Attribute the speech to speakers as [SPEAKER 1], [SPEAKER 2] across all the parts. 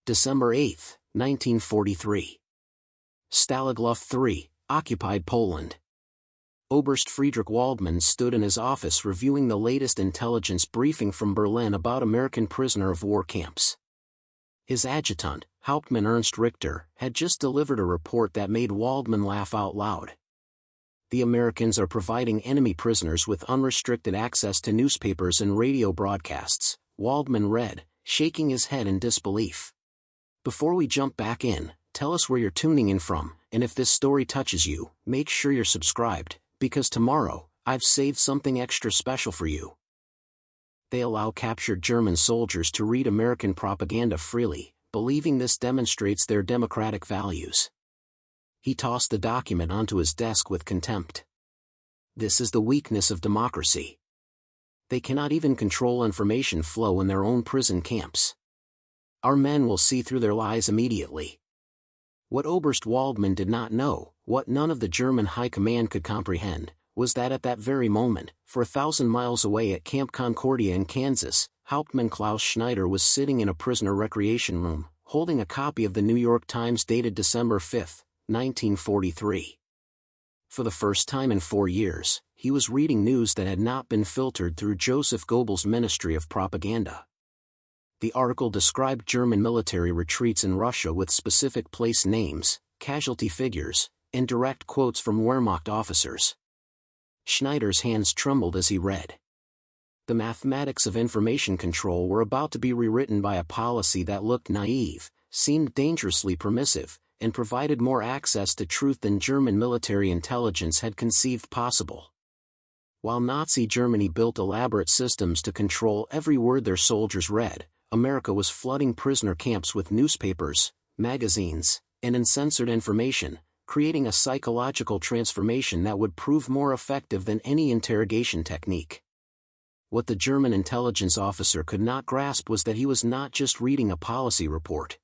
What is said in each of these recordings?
[SPEAKER 1] December 8, 1943. Stalag Luft III, occupied Poland. Oberst Friedrich Waldmann stood in his office reviewing the latest intelligence briefing from Berlin about American prisoner of war camps. His adjutant, Hauptmann Ernst Richter, had just delivered a report that made Waldmann laugh out loud. The Americans are providing enemy prisoners with unrestricted access to newspapers and radio broadcasts, Waldmann read, shaking his head in disbelief. Before we jump back in, tell us where you're tuning in from, and if this story touches you, make sure you're subscribed, because tomorrow, I've saved something extra special for you. They allow captured German soldiers to read American propaganda freely, believing this demonstrates their democratic values. He tossed the document onto his desk with contempt. This is the weakness of democracy. They cannot even control information flow in their own prison camps. Our men will see through their lies immediately. What Oberst Waldmann did not know, what none of the German high command could comprehend, was that at that very moment, 4,000 miles away at Camp Concordia in Kansas, Hauptmann Klaus Schneider was sitting in a prisoner recreation room, holding a copy of the New York Times dated December 5, 1943. For the first time in 4 years, he was reading news that had not been filtered through Joseph Goebbels' Ministry of Propaganda. The article described German military retreats in Russia with specific place names, casualty figures, and direct quotes from Wehrmacht officers. Schneider's hands trembled as he read. The mathematics of information control were about to be rewritten by a policy that looked naive, seemed dangerously permissive, and provided more access to truth than German military intelligence had conceived possible. While Nazi Germany built elaborate systems to control every word their soldiers read, America was flooding prisoner camps with newspapers, magazines, and uncensored information, creating a psychological transformation that would prove more effective than any interrogation technique. What the German intelligence officer could not grasp was that he was not just reading a policy report.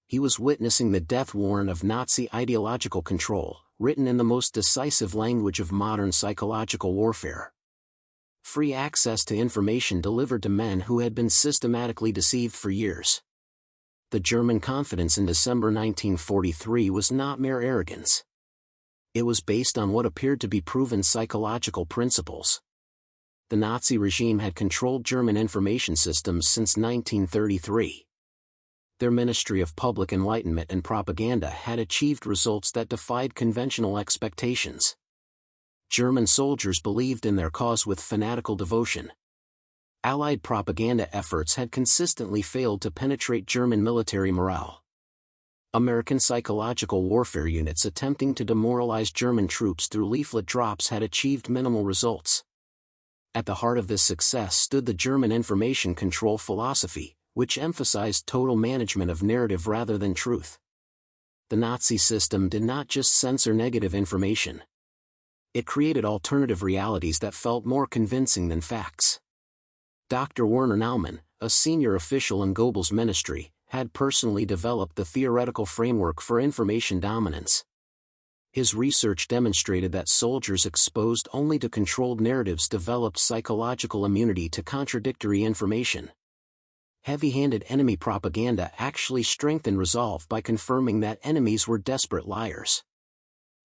[SPEAKER 1] He was witnessing the death warrant of Nazi ideological control, written in the most decisive language of modern psychological warfare. Free access to information delivered to men who had been systematically deceived for years. The German confidence in December 1943 was not mere arrogance. It was based on what appeared to be proven psychological principles. The Nazi regime had controlled German information systems since 1933. Their Ministry of Public Enlightenment and Propaganda had achieved results that defied conventional expectations. German soldiers believed in their cause with fanatical devotion. Allied propaganda efforts had consistently failed to penetrate German military morale. American psychological warfare units attempting to demoralize German troops through leaflet drops had achieved minimal results. At the heart of this success stood the German information control philosophy, which emphasized total management of narrative rather than truth. The Nazi system did not just censor negative information. It created alternative realities that felt more convincing than facts. Dr. Werner Naumann, a senior official in Goebbels' ministry, had personally developed the theoretical framework for information dominance. His research demonstrated that soldiers exposed only to controlled narratives developed psychological immunity to contradictory information. Heavy-handed enemy propaganda actually strengthened resolve by confirming that enemies were desperate liars.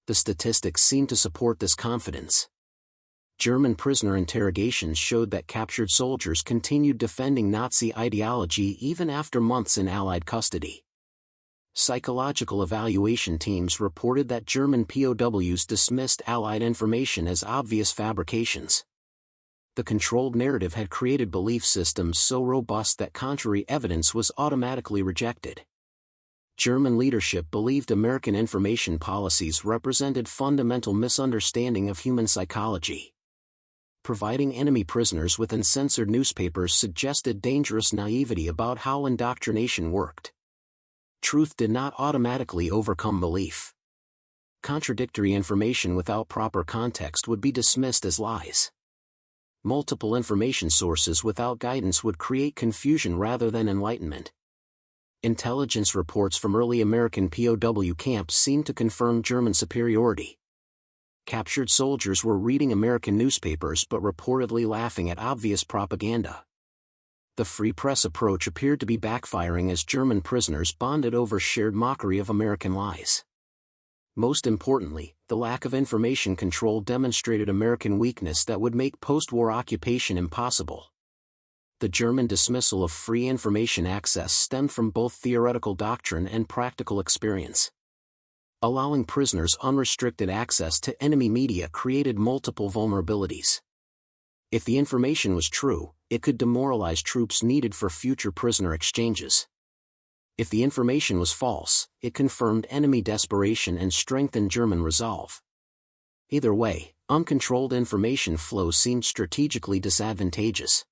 [SPEAKER 1] The statistics seemed to support this confidence. German prisoner interrogations showed that captured soldiers continued defending Nazi ideology even after months in Allied custody. Psychological evaluation teams reported that German POWs dismissed Allied information as obvious fabrications. The controlled narrative had created belief systems so robust that contrary evidence was automatically rejected. German leadership believed American information policies represented fundamental misunderstanding of human psychology. Providing enemy prisoners with uncensored newspapers suggested dangerous naivety about how indoctrination worked. Truth did not automatically overcome belief. Contradictory information without proper context would be dismissed as lies. Multiple information sources without guidance would create confusion rather than enlightenment. Intelligence reports from early American POW camps seemed to confirm German superiority. Captured soldiers were reading American newspapers but reportedly laughing at obvious propaganda. The free press approach appeared to be backfiring as German prisoners bonded over shared mockery of American lies. Most importantly, the lack of information control demonstrated American weakness that would make post-war occupation impossible. The German dismissal of free information access stemmed from both theoretical doctrine and practical experience. Allowing prisoners unrestricted access to enemy media created multiple vulnerabilities. If the information was true, it could demoralize troops needed for future prisoner exchanges. If the information was false, it confirmed enemy desperation and strengthened German resolve. Either way, uncontrolled information flow seemed strategically disadvantageous.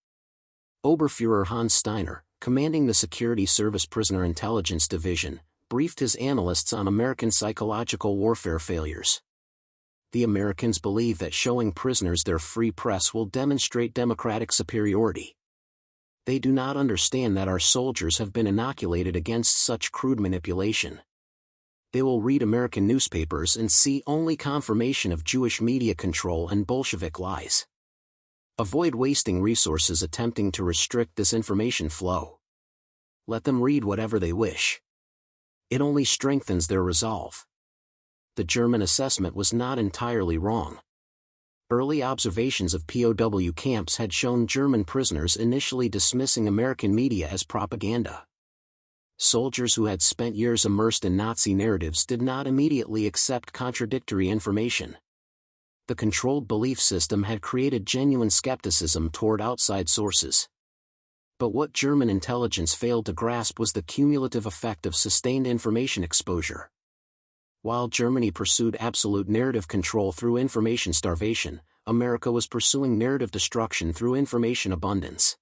[SPEAKER 1] Oberfuhrer Hans Steiner, commanding the Security Service Prisoner Intelligence Division, briefed his analysts on American psychological warfare failures. The Americans believe that showing prisoners their free press will demonstrate democratic superiority. They do not understand that our soldiers have been inoculated against such crude manipulation. They will read American newspapers and see only confirmation of Jewish media control and Bolshevik lies. Avoid wasting resources attempting to restrict this information flow. Let them read whatever they wish. It only strengthens their resolve. The German assessment was not entirely wrong. Early observations of POW camps had shown German prisoners initially dismissing American media as propaganda. Soldiers who had spent years immersed in Nazi narratives did not immediately accept contradictory information. The controlled belief system had created genuine skepticism toward outside sources. But what German intelligence failed to grasp was the cumulative effect of sustained information exposure. While Germany pursued absolute narrative control through information starvation, America was pursuing narrative destruction through information abundance.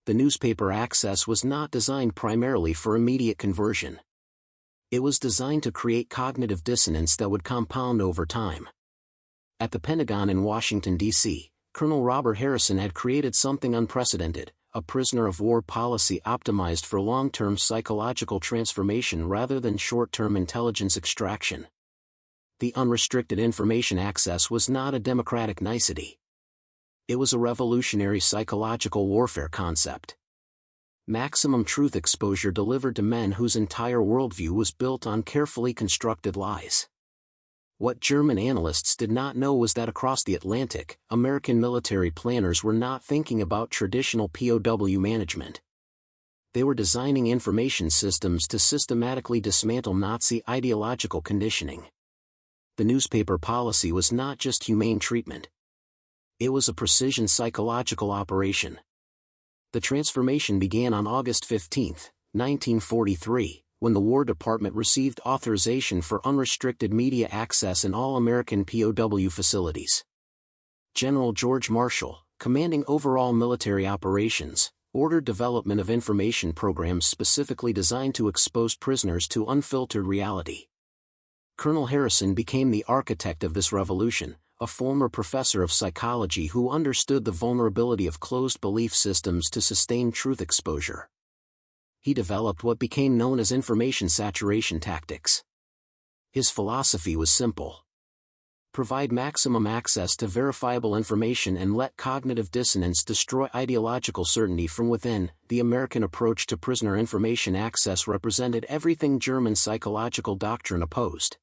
[SPEAKER 1] The newspaper access was not designed primarily for immediate conversion. It was designed to create cognitive dissonance that would compound over time. At the Pentagon in Washington, D.C., Colonel Robert Harrison had created something unprecedented, a prisoner of war policy optimized for long-term psychological transformation rather than short-term intelligence extraction. The unrestricted information access was not a democratic nicety. It was a revolutionary psychological warfare concept. Maximum truth exposure delivered to men whose entire worldview was built on carefully constructed lies. What German analysts did not know was that across the Atlantic, American military planners were not thinking about traditional POW management. They were designing information systems to systematically dismantle Nazi ideological conditioning. The newspaper policy was not just humane treatment. It was a precision psychological operation. The transformation began on August 15, 1943. When the War Department received authorization for unrestricted media access in all American POW facilities. General George Marshall, commanding overall military operations, ordered development of information programs specifically designed to expose prisoners to unfiltered reality. Colonel Harrison became the architect of this revolution, a former professor of psychology who understood the vulnerability of closed belief systems to sustain truth exposure. He developed what became known as information saturation tactics. His philosophy was simple. Provide maximum access to verifiable information and let cognitive dissonance destroy ideological certainty from within. The American approach to prisoner information access represented everything German psychological doctrine opposed.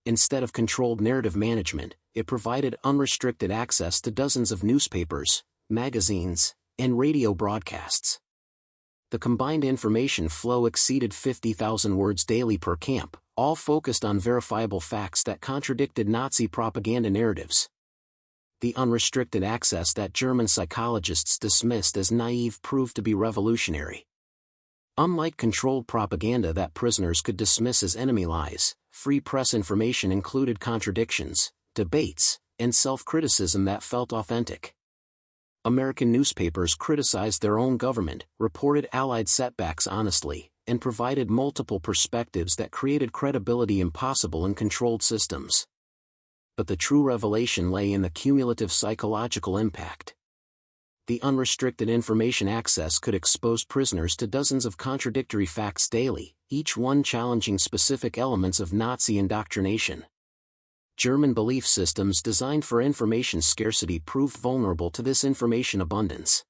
[SPEAKER 1] Instead of controlled narrative management, it provided unrestricted access to dozens of newspapers, magazines, and radio broadcasts. The combined information flow exceeded 50,000 words daily per camp, all focused on verifiable facts that contradicted Nazi propaganda narratives. The unrestricted access that German psychologists dismissed as naive proved to be revolutionary. Unlike controlled propaganda that prisoners could dismiss as enemy lies, free press information included contradictions, debates, and self-criticism that felt authentic. American newspapers criticized their own government, reported Allied setbacks honestly, and provided multiple perspectives that created credibility impossible in controlled systems. But the true revelation lay in the cumulative psychological impact. The unrestricted information access could expose prisoners to dozens of contradictory facts daily, each one challenging specific elements of Nazi indoctrination. German belief systems designed for information scarcity proved vulnerable to this information abundance.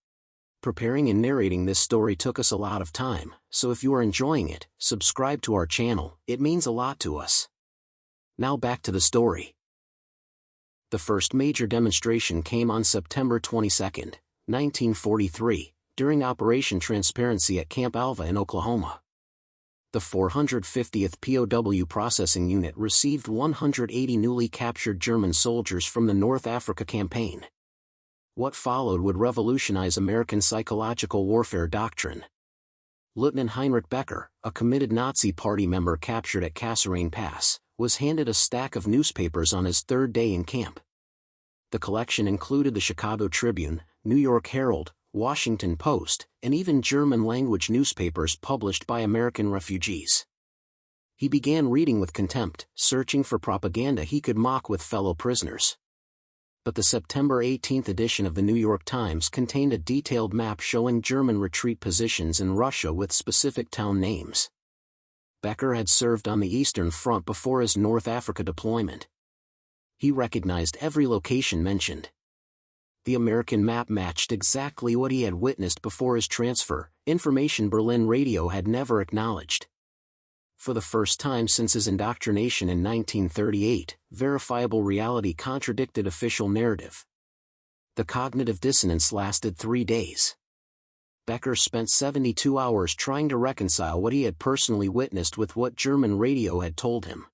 [SPEAKER 1] Preparing and narrating this story took us a lot of time, so if you are enjoying it, subscribe to our channel, it means a lot to us. Now back to the story. The first major demonstration came on September 22, 1943, during Operation Transparency at Camp Alva in Oklahoma. The 450th POW Processing Unit received 180 newly captured German soldiers from the North Africa Campaign. What followed would revolutionize American psychological warfare doctrine. Lieutenant Heinrich Becker, a committed Nazi Party member captured at Kasserine Pass, was handed a stack of newspapers on his third day in camp. The collection included the Chicago Tribune, New York Herald, Washington Post, and even German-language newspapers published by American refugees. He began reading with contempt, searching for propaganda he could mock with fellow prisoners. But the September 18 edition of the New York Times contained a detailed map showing German retreat positions in Russia with specific town names. Becker had served on the Eastern Front before his North Africa deployment. He recognized every location mentioned. The American map matched exactly what he had witnessed before his transfer, information Berlin radio had never acknowledged. For the first time since his indoctrination in 1938, verifiable reality contradicted official narrative. The cognitive dissonance lasted 3 days. Becker spent 72 hours trying to reconcile what he had personally witnessed with what German radio had told him.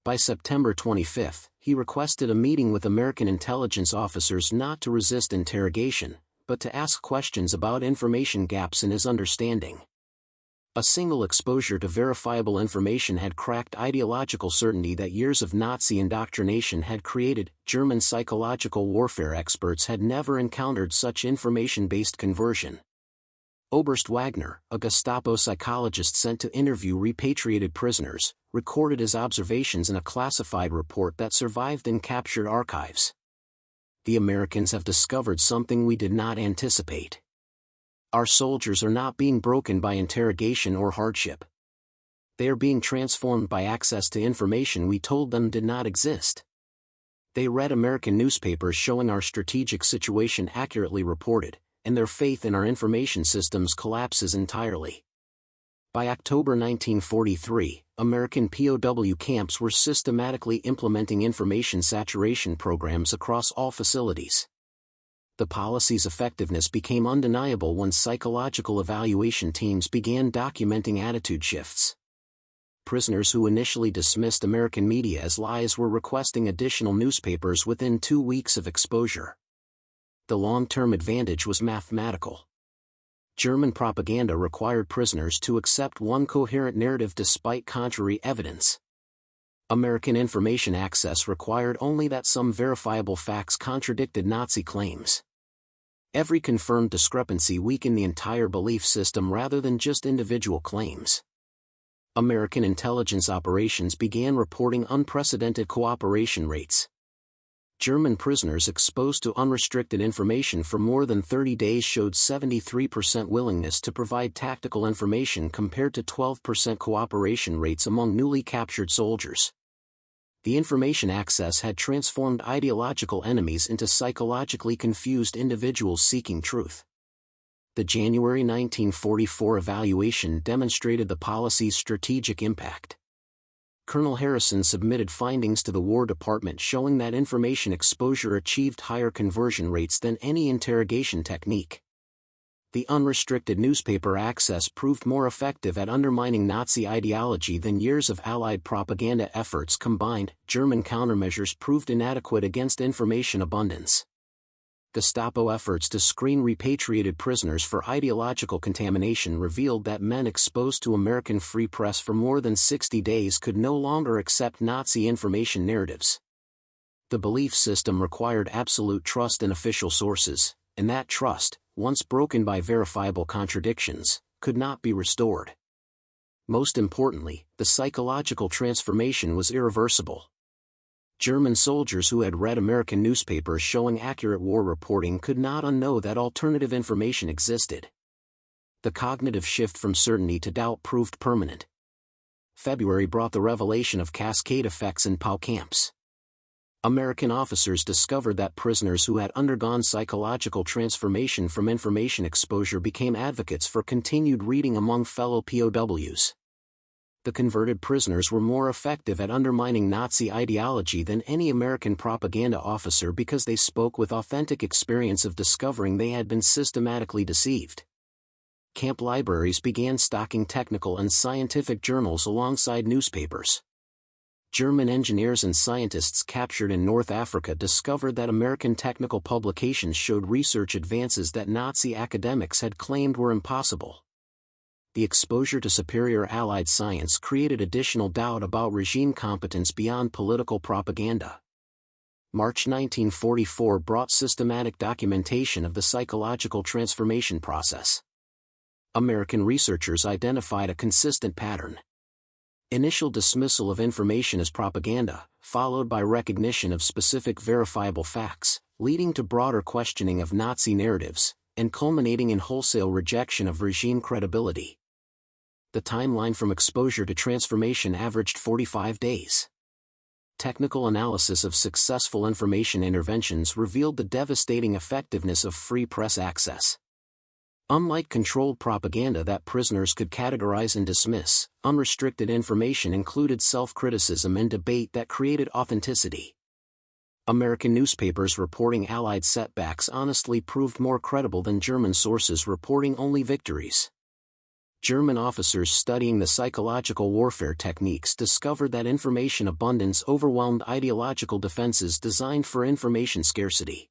[SPEAKER 1] By September 25, he requested a meeting with American intelligence officers not to resist interrogation, but to ask questions about information gaps in his understanding. A single exposure to verifiable information had cracked ideological certainty that years of Nazi indoctrination had created. German psychological warfare experts had never encountered such information-based conversion. Oberst Wagner, a Gestapo psychologist sent to interview repatriated prisoners, recorded his observations in a classified report that survived in captured archives. The Americans have discovered something we did not anticipate. Our soldiers are not being broken by interrogation or hardship. They are being transformed by access to information we told them did not exist. They read American newspapers showing our strategic situation accurately reported, and their faith in our information systems collapses entirely. By October 1943, American POW camps were systematically implementing information saturation programs across all facilities. The policy's effectiveness became undeniable when psychological evaluation teams began documenting attitude shifts. Prisoners who initially dismissed American media as lies were requesting additional newspapers within 2 weeks of exposure. The long-term advantage was mathematical. German propaganda required prisoners to accept one coherent narrative despite contrary evidence. American information access required only that some verifiable facts contradicted Nazi claims. Every confirmed discrepancy weakened the entire belief system rather than just individual claims. American intelligence operations began reporting unprecedented cooperation rates. German prisoners exposed to unrestricted information for more than 30 days showed 73% willingness to provide tactical information compared to 12% cooperation rates among newly captured soldiers. The information access had transformed ideological enemies into psychologically confused individuals seeking truth. The January 1944 evaluation demonstrated the policy's strategic impact. Colonel Harrison submitted findings to the War Department showing that information exposure achieved higher conversion rates than any interrogation technique. The unrestricted newspaper access proved more effective at undermining Nazi ideology than years of Allied propaganda efforts combined. German countermeasures proved inadequate against information abundance. Gestapo efforts to screen repatriated prisoners for ideological contamination revealed that men exposed to American free press for more than 60 days could no longer accept Nazi information narratives. The belief system required absolute trust in official sources, and that trust, once broken by verifiable contradictions, could not be restored. Most importantly, the psychological transformation was irreversible. German soldiers who had read American newspapers showing accurate war reporting could not unknow that alternative information existed. The cognitive shift from certainty to doubt proved permanent. February brought the revelation of cascade effects in POW camps. American officers discovered that prisoners who had undergone psychological transformation from information exposure became advocates for continued reading among fellow POWs. The converted prisoners were more effective at undermining Nazi ideology than any American propaganda officer because they spoke with authentic experience of discovering they had been systematically deceived. Camp libraries began stocking technical and scientific journals alongside newspapers. German engineers and scientists captured in North Africa discovered that American technical publications showed research advances that Nazi academics had claimed were impossible. The exposure to superior Allied science created additional doubt about regime competence beyond political propaganda. March 1944 brought systematic documentation of the psychological transformation process. American researchers identified a consistent pattern. Initial dismissal of information as propaganda, followed by recognition of specific verifiable facts, leading to broader questioning of Nazi narratives, and culminating in wholesale rejection of regime credibility. The timeline from exposure to transformation averaged 45 days. Technical analysis of successful information interventions revealed the devastating effectiveness of free press access. Unlike controlled propaganda that prisoners could categorize and dismiss, unrestricted information included self-criticism and debate that created authenticity. American newspapers reporting Allied setbacks honestly proved more credible than German sources reporting only victories. German officers studying the psychological warfare techniques discovered that information abundance overwhelmed ideological defenses designed for information scarcity.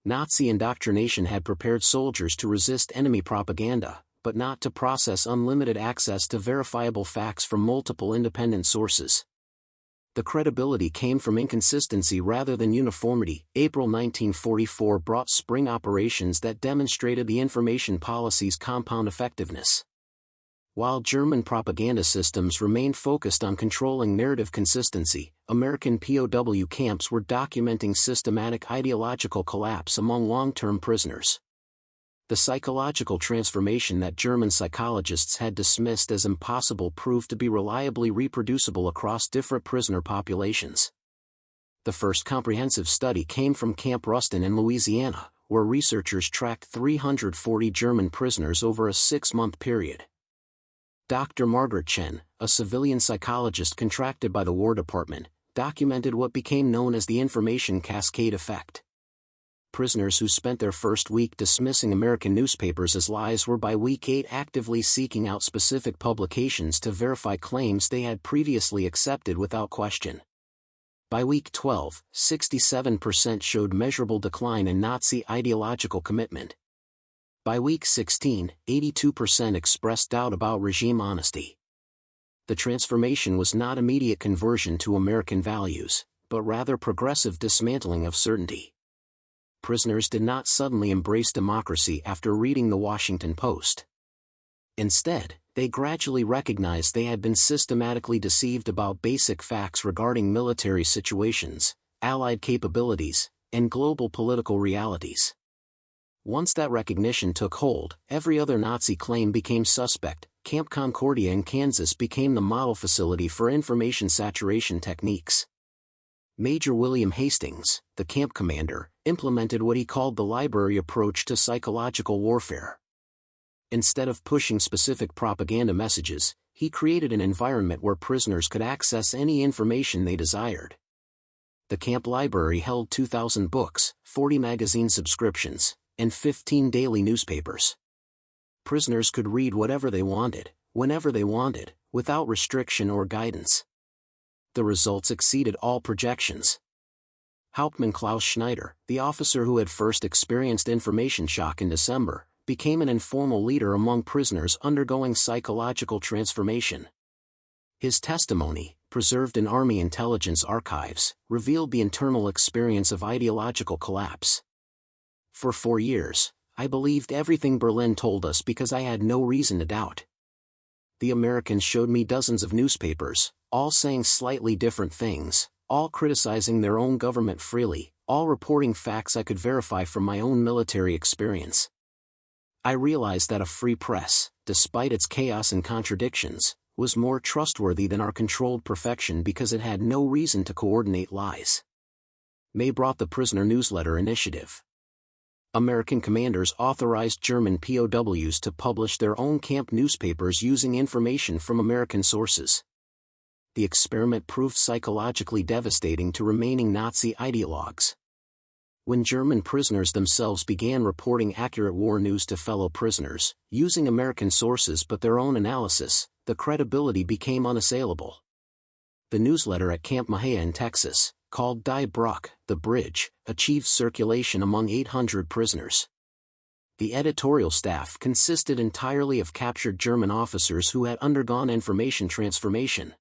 [SPEAKER 1] Nazi indoctrination had prepared soldiers to resist enemy propaganda, but not to process unlimited access to verifiable facts from multiple independent sources. The credibility came from inconsistency rather than uniformity. April 1944 brought spring operations that demonstrated the information policy's compound effectiveness. While German propaganda systems remained focused on controlling narrative consistency, American POW camps were documenting systematic ideological collapse among long-term prisoners. The psychological transformation that German psychologists had dismissed as impossible proved to be reliably reproducible across different prisoner populations. The first comprehensive study came from Camp Ruston in Louisiana, where researchers tracked 340 German prisoners over a 6-month period. Dr. Margaret Chen, a civilian psychologist contracted by the War Department, documented what became known as the information cascade effect. Prisoners who spent their first week dismissing American newspapers as lies were by week 8 actively seeking out specific publications to verify claims they had previously accepted without question. By week 12, 67% showed measurable decline in Nazi ideological commitment. By week 16, 82% expressed doubt about regime honesty. The transformation was not immediate conversion to American values, but rather progressive dismantling of certainty. Prisoners did not suddenly embrace democracy after reading the Washington Post. Instead, they gradually recognized they had been systematically deceived about basic facts regarding military situations, Allied capabilities, and global political realities. Once that recognition took hold, every other Nazi claim became suspect. Camp Concordia in Kansas became the model facility for information saturation techniques. Major William Hastings, the camp commander, implemented what he called the library approach to psychological warfare. Instead of pushing specific propaganda messages, he created an environment where prisoners could access any information they desired. The camp library held 2,000 books, 40 magazine subscriptions, and 15 daily newspapers. Prisoners could read whatever they wanted, whenever they wanted, without restriction or guidance. The results exceeded all projections. Hauptmann Klaus Schneider, the officer who had first experienced information shock in December, became an informal leader among prisoners undergoing psychological transformation. His testimony, preserved in Army intelligence archives, revealed the internal experience of ideological collapse. For 4 years, I believed everything Berlin told us because I had no reason to doubt. The Americans showed me dozens of newspapers, all saying slightly different things, all criticizing their own government freely, all reporting facts I could verify from my own military experience. I realized that a free press, despite its chaos and contradictions, was more trustworthy than our controlled perfection because it had no reason to coordinate lies. May brought the Prisoner Newsletter Initiative. American commanders authorized German POWs to publish their own camp newspapers using information from American sources. The experiment proved psychologically devastating to remaining Nazi ideologues. When German prisoners themselves began reporting accurate war news to fellow prisoners, using American sources but their own analysis, the credibility became unassailable. The newsletter at Camp Mahia in Texas, called Die Brücke, the bridge, achieved circulation among 800 prisoners. The editorial staff consisted entirely of captured German officers who had undergone information transformation.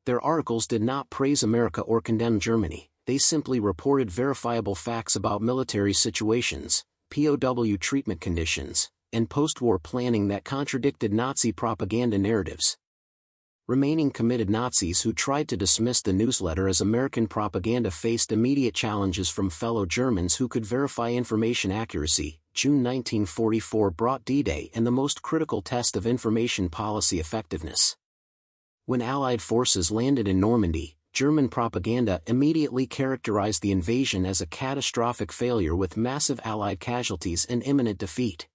[SPEAKER 1] Their articles did not praise America or condemn Germany, they simply reported verifiable facts about military situations, POW treatment conditions, and post-war planning that contradicted Nazi propaganda narratives. Remaining committed Nazis who tried to dismiss the newsletter as American propaganda faced immediate challenges from fellow Germans who could verify information accuracy. June 1944 brought D-Day and the most critical test of information policy effectiveness. When Allied forces landed in Normandy, German propaganda immediately characterized the invasion as a catastrophic failure with massive Allied casualties and imminent defeat.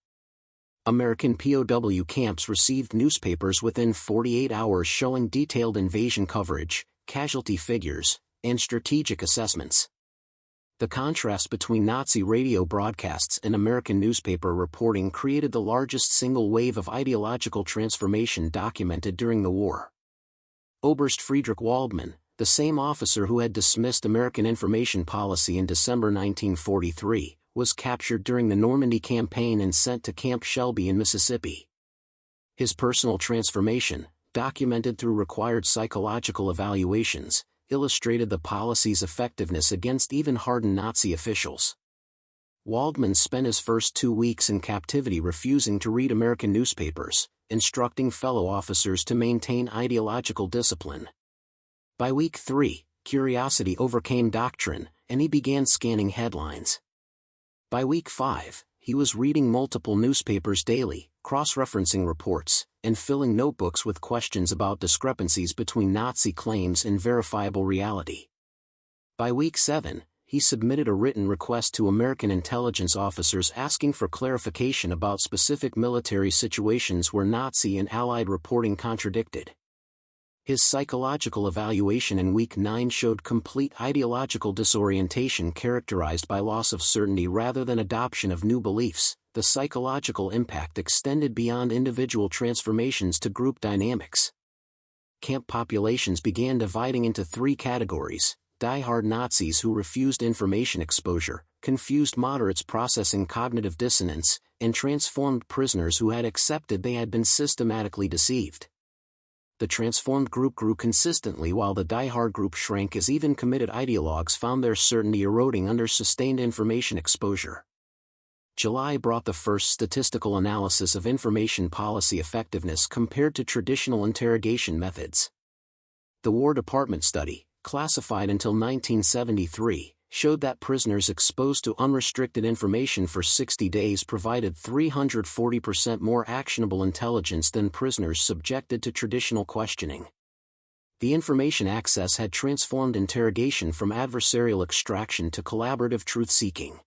[SPEAKER 1] American POW camps received newspapers within 48 hours showing detailed invasion coverage, casualty figures, and strategic assessments. The contrast between Nazi radio broadcasts and American newspaper reporting created the largest single wave of ideological transformation documented during the war. Oberst Friedrich Waldmann, the same officer who had dismissed American information policy in December 1943, was captured during the Normandy campaign and sent to Camp Shelby in Mississippi. His personal transformation, documented through required psychological evaluations, illustrated the policy's effectiveness against even hardened Nazi officials. Waldmann spent his first 2 weeks in captivity refusing to read American newspapers, instructing fellow officers to maintain ideological discipline. By week 3, curiosity overcame doctrine, and he began scanning headlines. By week 5, he was reading multiple newspapers daily, cross-referencing reports, and filling notebooks with questions about discrepancies between Nazi claims and verifiable reality. By week 7, he submitted a written request to American intelligence officers asking for clarification about specific military situations where Nazi and Allied reporting contradicted. His psychological evaluation in week 9 showed complete ideological disorientation characterized by loss of certainty rather than adoption of new beliefs. The psychological impact extended beyond individual transformations to group dynamics. Camp populations began dividing into 3 categories: die-hard Nazis who refused information exposure, confused moderates processing cognitive dissonance, and transformed prisoners who had accepted they had been systematically deceived. The transformed group grew consistently while the die-hard group shrank as even committed ideologues found their certainty eroding under sustained information exposure. July brought the first statistical analysis of information policy effectiveness compared to traditional interrogation methods. The War Department study, classified until 1973, showed that prisoners exposed to unrestricted information for 60 days provided 340% more actionable intelligence than prisoners subjected to traditional questioning. The information access had transformed interrogation from adversarial extraction to collaborative truth-seeking.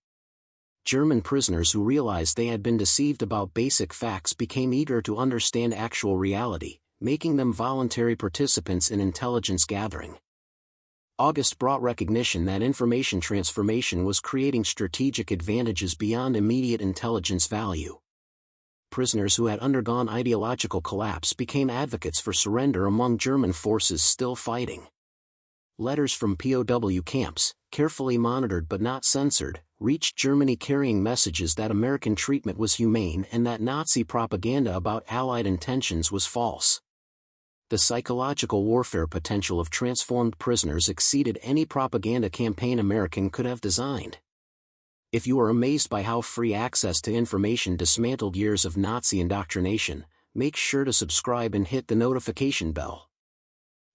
[SPEAKER 1] German prisoners who realized they had been deceived about basic facts became eager to understand actual reality, making them voluntary participants in intelligence gathering. August brought recognition that information transformation was creating strategic advantages beyond immediate intelligence value. Prisoners who had undergone ideological collapse became advocates for surrender among German forces still fighting. Letters from POW camps, carefully monitored but not censored, reached Germany carrying messages that American treatment was humane and that Nazi propaganda about Allied intentions was false. The psychological warfare potential of transformed prisoners exceeded any propaganda campaign American could have designed. If you are amazed by how free access to information dismantled years of Nazi indoctrination, make sure to subscribe and hit the notification bell.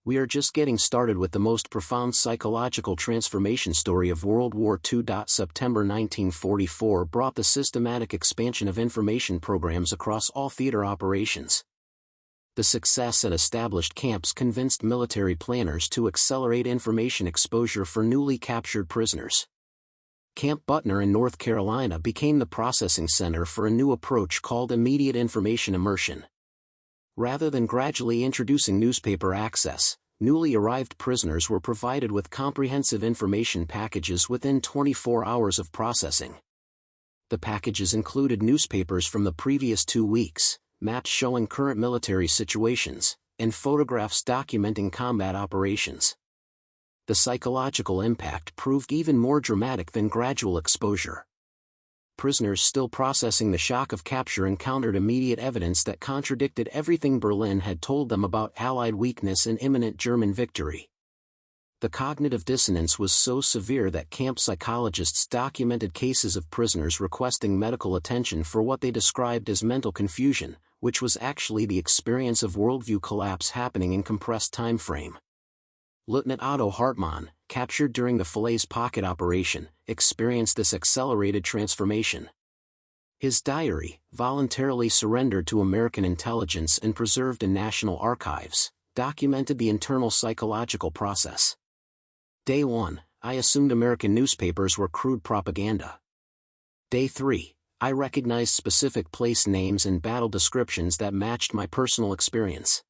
[SPEAKER 1] We are just getting started with the most profound psychological transformation story of World War II. September 1944 brought the systematic expansion of information programs across all theater operations. The success at established camps convinced military planners to accelerate information exposure for newly captured prisoners. Camp Butner in North Carolina became the processing center for a new approach called immediate information immersion. Rather than gradually introducing newspaper access, newly arrived prisoners were provided with comprehensive information packages within 24 hours of processing. The packages included newspapers from the previous 2 weeks, maps showing current military situations, and photographs documenting combat operations. The psychological impact proved even more dramatic than gradual exposure. Prisoners still processing the shock of capture encountered immediate evidence that contradicted everything Berlin had told them about Allied weakness and imminent German victory. The cognitive dissonance was so severe that camp psychologists documented cases of prisoners requesting medical attention for what they described as mental confusion, which was actually the experience of worldview collapse happening in compressed time frame. Lieutenant Otto Hartmann, captured during the Falaise Pocket operation, experienced this accelerated transformation. His diary, voluntarily surrendered to American intelligence and preserved in national archives, documented the internal psychological process. Day 1, I assumed American newspapers were crude propaganda. Day 3, I recognized specific place names and battle descriptions that matched my personal experience.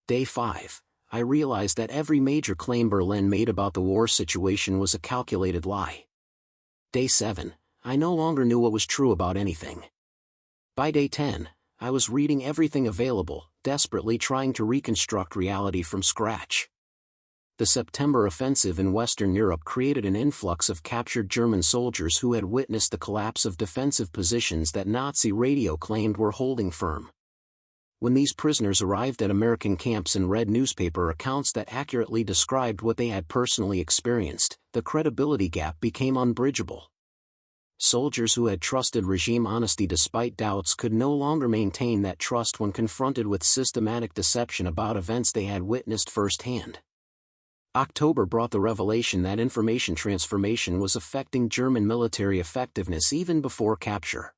[SPEAKER 1] Day 5, I realized that every major claim Berlin made about the war situation was a calculated lie. Day 7, I no longer knew what was true about anything. By day 10, I was reading everything available, desperately trying to reconstruct reality from scratch. The September offensive in Western Europe created an influx of captured German soldiers who had witnessed the collapse of defensive positions that Nazi radio claimed were holding firm. When these prisoners arrived at American camps and read newspaper accounts that accurately described what they had personally experienced, the credibility gap became unbridgeable. Soldiers who had trusted regime honesty despite doubts could no longer maintain that trust when confronted with systematic deception about events they had witnessed firsthand. October brought the revelation that information transformation was affecting German military effectiveness even before capture.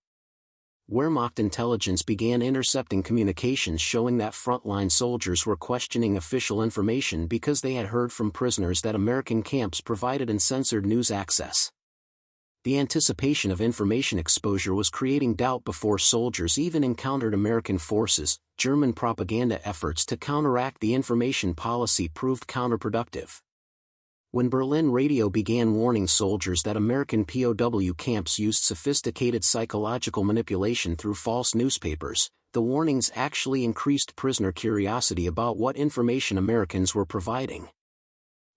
[SPEAKER 1] Wehrmacht intelligence began intercepting communications showing that frontline soldiers were questioning official information because they had heard from prisoners that American camps provided uncensored news access. The anticipation of information exposure was creating doubt before soldiers even encountered American forces. German propaganda efforts to counteract the information policy proved counterproductive. When Berlin radio began warning soldiers that American POW camps used sophisticated psychological manipulation through false newspapers, the warnings actually increased prisoner curiosity about what information Americans were providing.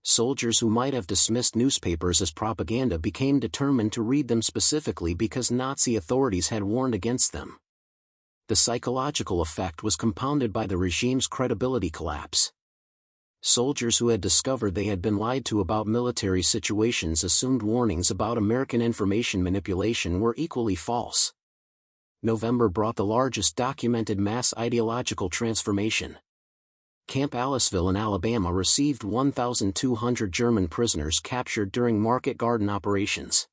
[SPEAKER 1] Soldiers who might have dismissed newspapers as propaganda became determined to read them specifically because Nazi authorities had warned against them. The psychological effect was compounded by the regime's credibility collapse. Soldiers who had discovered they had been lied to about military situations assumed warnings about American information manipulation were equally false. November brought the largest documented mass ideological transformation. Camp Aliceville in Alabama received 1,200 German prisoners captured during market garden operations.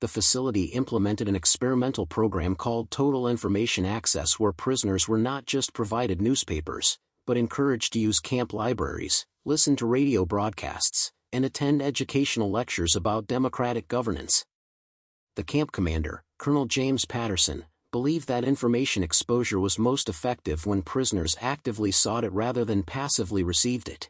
[SPEAKER 1] The facility implemented an experimental program called Total Information Access where prisoners were not just provided newspapers, but encouraged to use camp libraries, listen to radio broadcasts, and attend educational lectures about democratic governance. The camp commander, Colonel James Patterson, believed that information exposure was most effective when prisoners actively sought it rather than passively received it.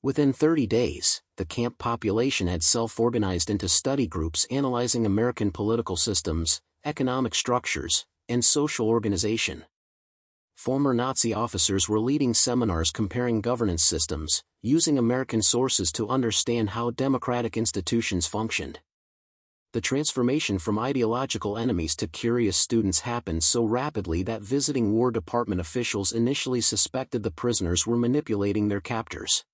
[SPEAKER 1] Within 30 days, the camp population had self-organized into study groups analyzing American political systems, economic structures, and social organization. Former Nazi officers were leading seminars comparing governance systems, using American sources to understand how democratic institutions functioned. The transformation from ideological enemies to curious students happened so rapidly that visiting War Department officials initially suspected the prisoners were manipulating their captors.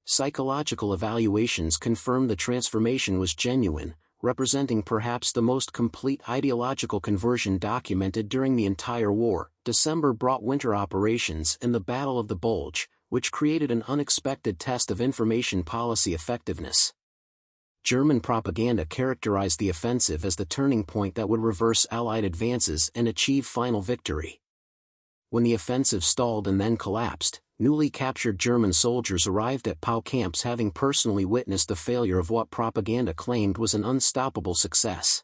[SPEAKER 1] Psychological evaluations confirmed the transformation was genuine, representing perhaps the most complete ideological conversion documented during the entire war. December brought winter operations and the Battle of the Bulge, which created an unexpected test of information policy effectiveness. German propaganda characterized the offensive as the turning point that would reverse Allied advances and achieve final victory. When the offensive stalled and then collapsed, newly captured German soldiers arrived at POW camps having personally witnessed the failure of what propaganda claimed was an unstoppable success.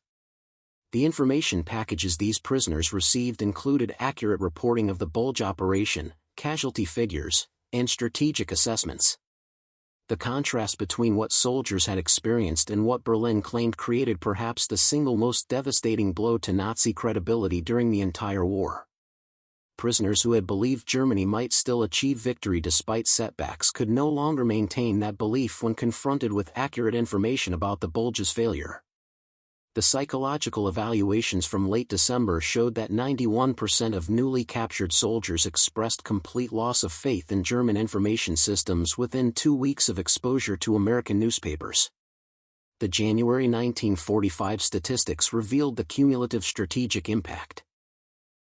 [SPEAKER 1] The information packages these prisoners received included accurate reporting of the Bulge operation, casualty figures, and strategic assessments. The contrast between what soldiers had experienced and what Berlin claimed created perhaps the single most devastating blow to Nazi credibility during the entire war. Prisoners who had believed Germany might still achieve victory despite setbacks could no longer maintain that belief when confronted with accurate information about the Bulge's failure. The psychological evaluations from late December showed that 91% of newly captured soldiers expressed complete loss of faith in German information systems within 2 weeks of exposure to American newspapers. The January 1945 statistics revealed the cumulative strategic impact.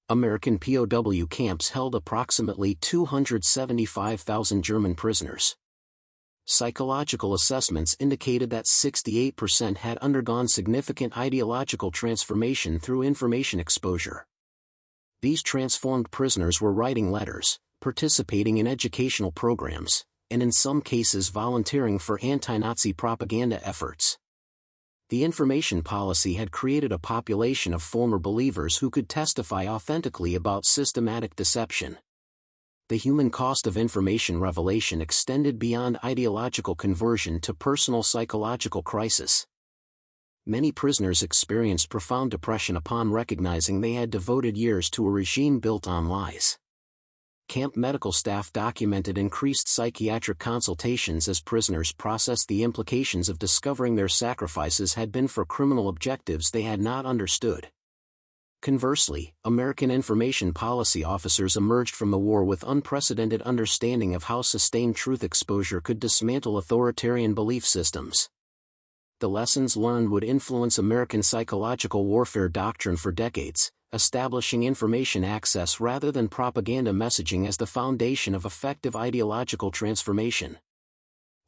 [SPEAKER 1] American POW camps held approximately 275,000 German prisoners. Psychological assessments indicated that 68% had undergone significant ideological transformation through information exposure. These transformed prisoners were writing letters, participating in educational programs, and in some cases volunteering for anti-Nazi propaganda efforts. The information policy had created a population of former believers who could testify authentically about systematic deception. The human cost of information revelation extended beyond ideological conversion to personal psychological crisis. Many prisoners experienced profound depression upon recognizing they had devoted years to a regime built on lies. Camp medical staff documented increased psychiatric consultations as prisoners processed the implications of discovering their sacrifices had been for criminal objectives they had not understood. Conversely, American information policy officers emerged from the war with unprecedented understanding of how sustained truth exposure could dismantle authoritarian belief systems. The lessons learned would influence American psychological warfare doctrine for decades, establishing information access rather than propaganda messaging as the foundation of effective ideological transformation.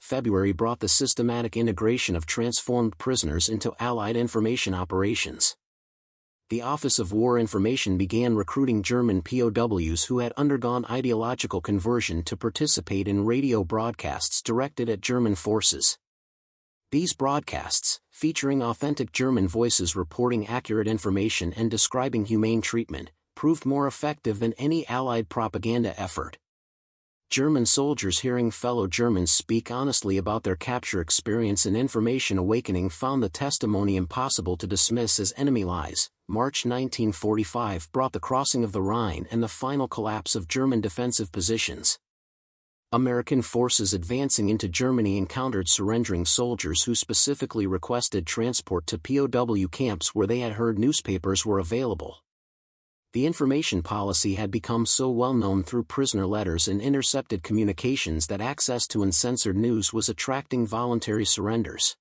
[SPEAKER 1] February brought the systematic integration of transformed prisoners into Allied information operations. The Office of War Information began recruiting German POWs who had undergone ideological conversion to participate in radio broadcasts directed at German forces. These broadcasts, featuring authentic German voices reporting accurate information and describing humane treatment, proved more effective than any Allied propaganda effort. German soldiers hearing fellow Germans speak honestly about their capture experience and information awakening found the testimony impossible to dismiss as enemy lies. March 1945 brought the crossing of the Rhine and the final collapse of German defensive positions. American forces advancing into Germany encountered surrendering soldiers who specifically requested transport to POW camps where they had heard newspapers were available. The information policy had become so well known through prisoner letters and intercepted communications that access to uncensored news was attracting voluntary surrenders.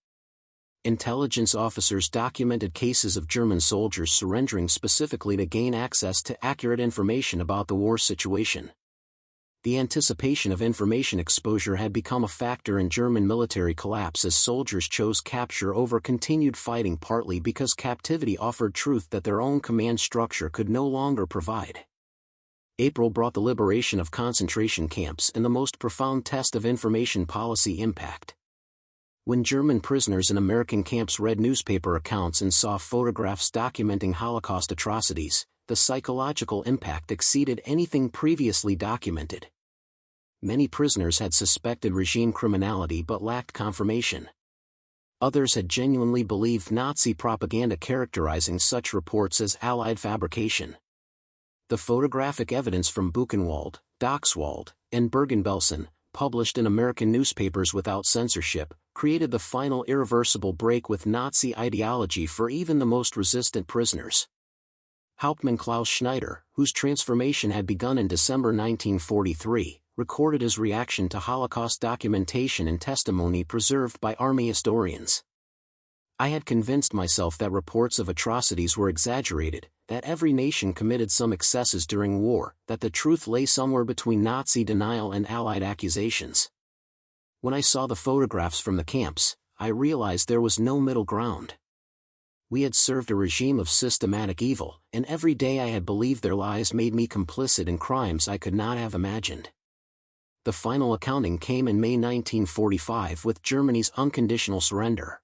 [SPEAKER 1] Intelligence officers documented cases of German soldiers surrendering specifically to gain access to accurate information about the war situation. The anticipation of information exposure had become a factor in German military collapse as soldiers chose capture over continued fighting, partly because captivity offered truth that their own command structure could no longer provide. April brought the liberation of concentration camps and the most profound test of information policy impact. When German prisoners in American camps read newspaper accounts and saw photographs documenting Holocaust atrocities, the psychological impact exceeded anything previously documented. Many prisoners had suspected regime criminality but lacked confirmation. Others had genuinely believed Nazi propaganda, characterizing such reports as Allied fabrication. The photographic evidence from Buchenwald, Dachswald, and Bergen-Belsen, published in American newspapers without censorship, created the final irreversible break with Nazi ideology for even the most resistant prisoners. Hauptmann Klaus Schneider, whose transformation had begun in December 1943, recorded his reaction to Holocaust documentation and testimony preserved by Army historians. I had convinced myself that reports of atrocities were exaggerated, that every nation committed some excesses during war, that the truth lay somewhere between Nazi denial and Allied accusations. When I saw the photographs from the camps, I realized there was no middle ground. We had served a regime of systematic evil, and every day I had believed their lies made me complicit in crimes I could not have imagined. The final accounting came in May 1945 with Germany's unconditional surrender.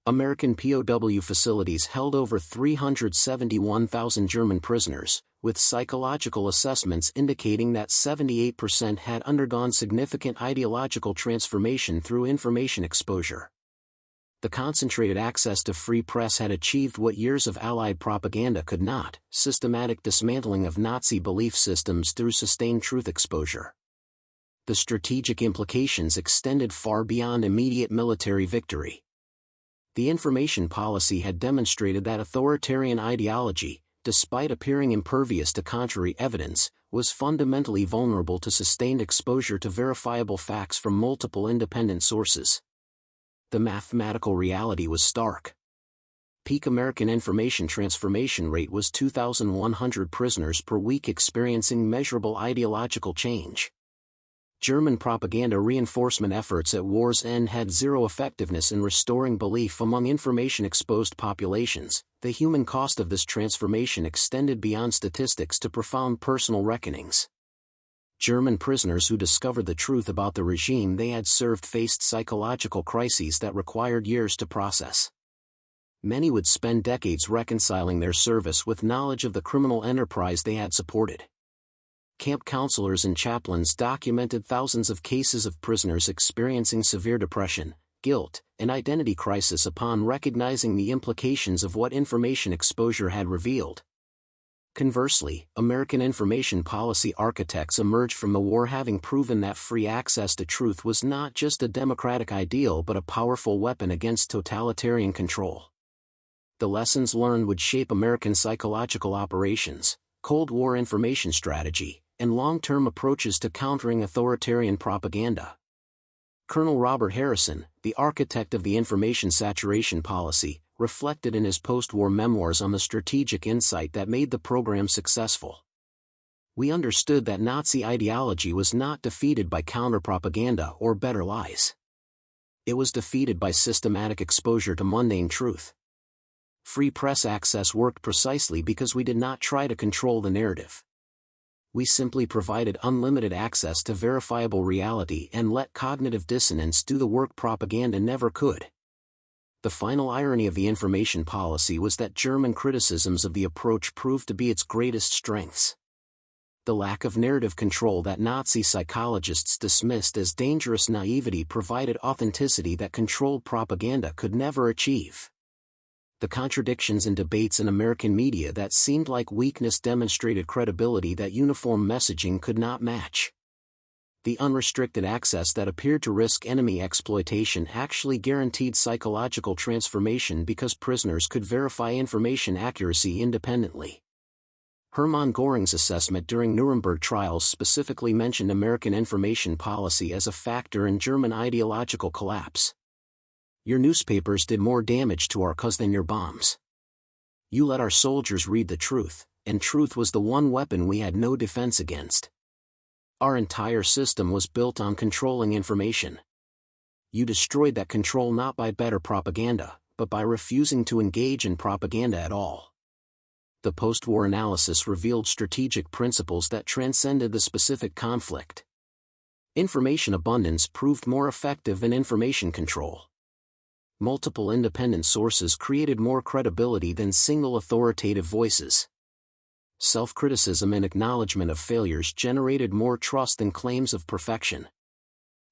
[SPEAKER 1] American POW facilities held over 371,000 German prisoners, with psychological assessments indicating that 78% had undergone significant ideological transformation through information exposure. The concentrated access to free press had achieved what years of Allied propaganda could not: systematic dismantling of Nazi belief systems through sustained truth exposure. The strategic implications extended far beyond immediate military victory. The information policy had demonstrated that authoritarian ideology, despite appearing impervious to contrary evidence, was fundamentally vulnerable to sustained exposure to verifiable facts from multiple independent sources. The mathematical reality was stark. Peak American information transformation rate was 2,100 prisoners per week experiencing measurable ideological change. German propaganda reinforcement efforts at war's end had zero effectiveness in restoring belief among information-exposed populations. The human cost of this transformation extended beyond statistics to profound personal reckonings. German prisoners who discovered the truth about the regime they had served faced psychological crises that required years to process. Many would spend decades reconciling their service with knowledge of the criminal enterprise they had supported. Camp counselors and chaplains documented thousands of cases of prisoners experiencing severe depression, guilt, and identity crisis upon recognizing the implications of what information exposure had revealed. Conversely, American information policy architects emerged from the war having proven that free access to truth was not just a democratic ideal but a powerful weapon against totalitarian control. The lessons learned would shape American psychological operations, Cold War information strategy, and long-term approaches to countering authoritarian propaganda. Colonel Robert Harrison, the architect of the information saturation policy, reflected in his post-war memoirs on the strategic insight that made the program successful. We understood that Nazi ideology was not defeated by counter-propaganda or better lies. It was defeated by systematic exposure to mundane truth. Free press access worked precisely because we did not try to control the narrative. We simply provided unlimited access to verifiable reality and let cognitive dissonance do the work propaganda never could. The final irony of the information policy was that German criticisms of the approach proved to be its greatest strengths. The lack of narrative control that Nazi psychologists dismissed as dangerous naivety provided authenticity that controlled propaganda could never achieve. The contradictions in debates in American media that seemed like weakness demonstrated credibility that uniform messaging could not match. The unrestricted access that appeared to risk enemy exploitation actually guaranteed psychological transformation because prisoners could verify information accuracy independently. Hermann Göring's assessment during Nuremberg trials specifically mentioned American information policy as a factor in German ideological collapse. Your newspapers did more damage to our cause than your bombs. You let our soldiers read the truth, and truth was the one weapon we had no defense against. Our entire system was built on controlling information. You destroyed that control not by better propaganda, but by refusing to engage in propaganda at all. The post-war analysis revealed strategic principles that transcended the specific conflict. Information abundance proved more effective than information control. Multiple independent sources created more credibility than single authoritative voices. Self-criticism and acknowledgement of failures generated more trust than claims of perfection.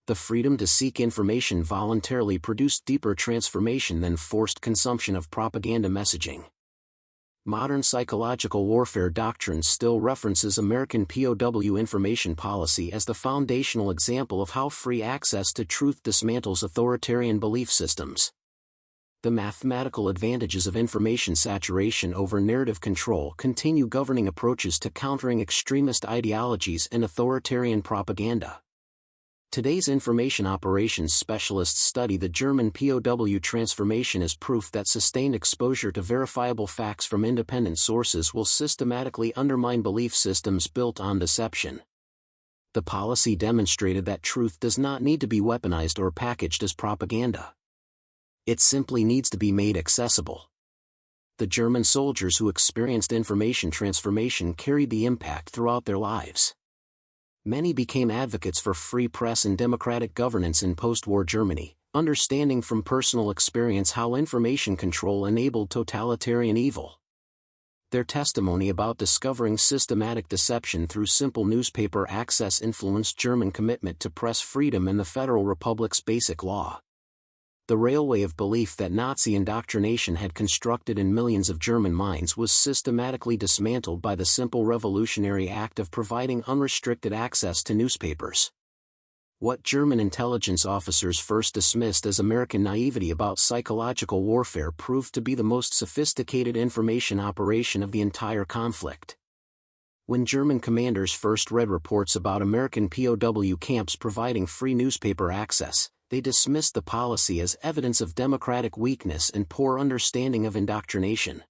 [SPEAKER 1] The freedom to seek information voluntarily produced deeper transformation than forced consumption of propaganda messaging. Modern psychological warfare doctrine still references American POW information policy as the foundational example of how free access to truth dismantles authoritarian belief systems. The mathematical advantages of information saturation over narrative control continue governing approaches to countering extremist ideologies and authoritarian propaganda. Today's information operations specialists study the German POW transformation as proof that sustained exposure to verifiable facts from independent sources will systematically undermine belief systems built on deception. The policy demonstrated that truth does not need to be weaponized or packaged as propaganda. It simply needs to be made accessible. the German soldiers who experienced information transformation carried the impact throughout their lives. Many became advocates for free press and democratic governance in post-war Germany, understanding from personal experience how information control enabled totalitarian evil. Their testimony about discovering systematic deception through simple newspaper access influenced German commitment to press freedom and the Federal Republic's basic law. The railway of belief that Nazi indoctrination had constructed in millions of German minds was systematically dismantled by the simple revolutionary act of providing unrestricted access to newspapers. What German intelligence officers first dismissed as American naivety about psychological warfare proved to be the most sophisticated information operation of the entire conflict. When German commanders first read reports about American POW camps providing free newspaper access, they dismissed the policy as evidence of democratic weakness and poor understanding of indoctrination.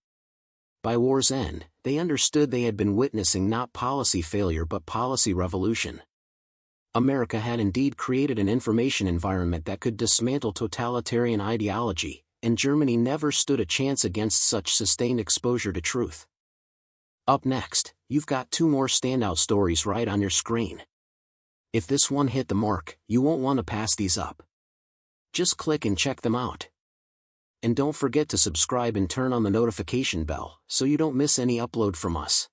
[SPEAKER 1] By war's end, they understood they had been witnessing not policy failure but policy revolution. America had indeed created an information environment that could dismantle totalitarian ideology, and Germany never stood a chance against such sustained exposure to truth. Up next, you've got two more standout stories right on your screen. If this one hit the mark, you won't want to pass these up. Just click and check them out. And don't forget to subscribe and turn on the notification bell so you don't miss any upload from us.